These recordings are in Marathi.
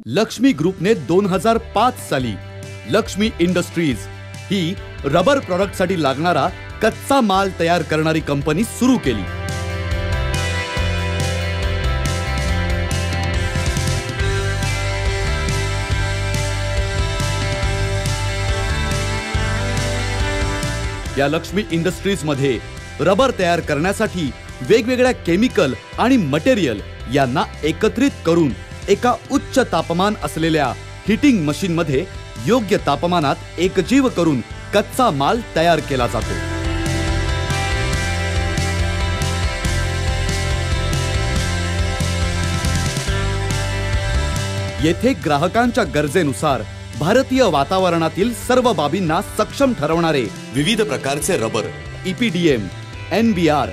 लक्ष्मी ग्रुपने 2005 साली लक्ष्मी इंडस्ट्रीज ही रबर प्रॉडक्टसाठी लागणारा कच्चा माल तयार करणारी कंपनी सुरू केली। या लक्ष्मी इंडस्ट्रीज मध्ये रबर तयार करण्यासाठी वेगवेगळ्या केमिकल आणि मटेरियल यांना एकत्रित करून एका उच्च तापमान असलेल्या हीटिंग मशीन मध्ये योग्य तापमानात एकजीव करून कच्चा माल तयार केला जातो। येथे ग्राहकांच्या गरजेनुसार भारतीय वातावरणातील सर्व बाबींना सक्षम ठरवणारे विविध प्रकारचे rubber EPDM, NBR,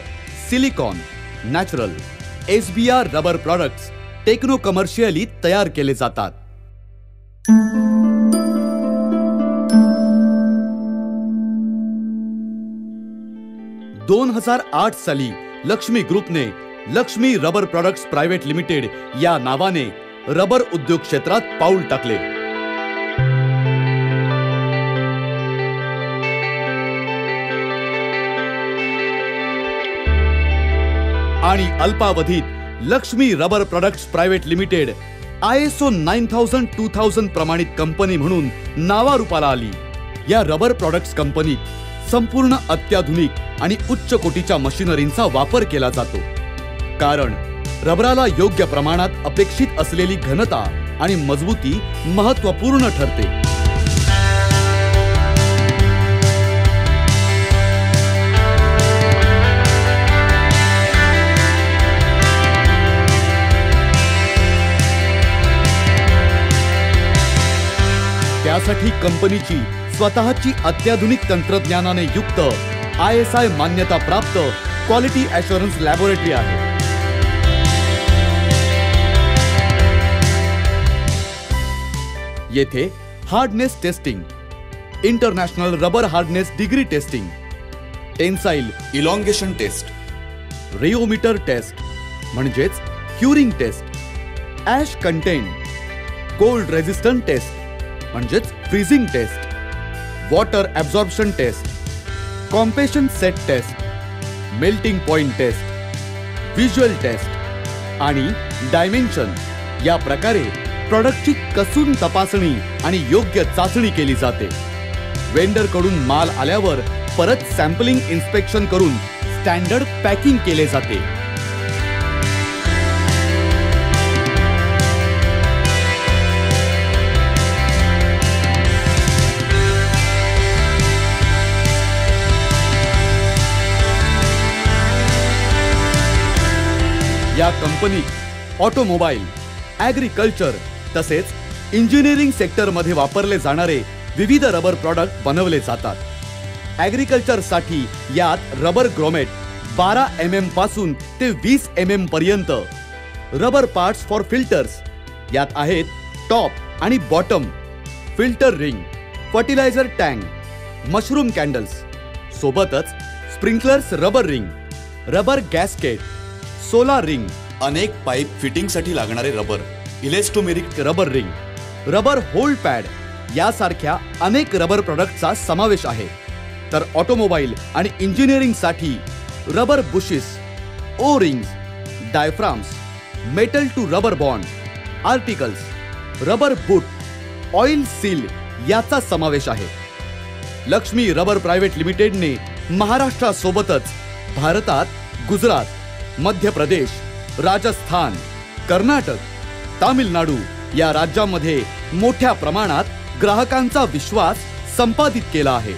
silicone, natural, SBR rubber products techno commercially तयार केले जातात। दोन 2008 साली लक्ष्मी ग्रुपने Lakshmi rubber products private limited या नावाने रबर उद्योग क्षेत्रात पाऊल टाकले। आणि अल्पावधीत Lakshmi rubber products private limited ISO 9000-2000 प्रमाणित कंपनी म्हणून नावारूपाला आली। या रबर प्रोडक्ट्स कंपनीत संपूर्ण अत्याधुनिक आणि उच्च कोटीच्या मशिनरींचा वापर केला जातो, कारण रबराला योग्य प्रमाणात अपेक्षित असलेली घनता आणि मजबूती महत्त्वपूर्ण ठरते। त्यासाठी कंपनीची स्वतःची अत्याधुनिक तंत्रज्ञानाने युक्त ISI मान्यता प्राप्त क्वालिटी ॲश्युरन्स लॅबोरेटरी आहे। येथे hardness testing, international rubber hardness degree testing, tensile elongation test, rheometer test म्हणजेच curing test, ash content, cold resistant test म्हणजेच freezing test, water absorption test, compression set test, melting point test, visual test आणि डायमेन्शन या प्रकारे प्रॉडक्टची कसून तपासणी आणि योग्य चाचणी केली जाते। वेंडर कडून माल आल्यावर परत सॅम्पलिंग इन्स्पेक्शन करून स्टँडर्ड पॅकिंग केले जाते। या कंपनीत ऑटोमोबाईल, ॲग्रिकल्चर तसेच इंजिनिअरिंग सेक्टरमध्ये वापरले जाणारे विविध रबर प्रॉडक्ट बनवले जातात। ॲग्रिकल्चरसाठी यात रबर ग्रोमेट 12 mm पासून ते 20 mm पर्यंत, रबर पार्ट्स फॉर फिल्टर्स यात आहेत टॉप आणि bottom, filter ring, fertilizer tank, mushroom candles, सोबतच sprinklers rubber ring, rubber gasket, solar ring, अनेक पाईप फिटिंगसाठी लागणारे rubber, elastomeric rubber ring, rubber hold pad यासारख्या अनेक रबर प्रॉडक्टचा समावेश आहे। तर ऑटोमोबाईल आणि इंजिनिअरिंगसाठी rubber bushes, O rings, diaphragms, metal to rubber bond, articles, rubber boot, oil seal याचा समावेश आहे। लक्ष्मी रबर प्रायव्हेट लिमिटेडने महाराष्ट्रासोबतच भारतात गुजरात, मध्य प्रदेश, राजस्थान, कर्नाटक, तामिळनाडू या राज्यांमध्ये मोठ्या प्रमाणात ग्राहकांचा विश्वास संपादित केला आहे।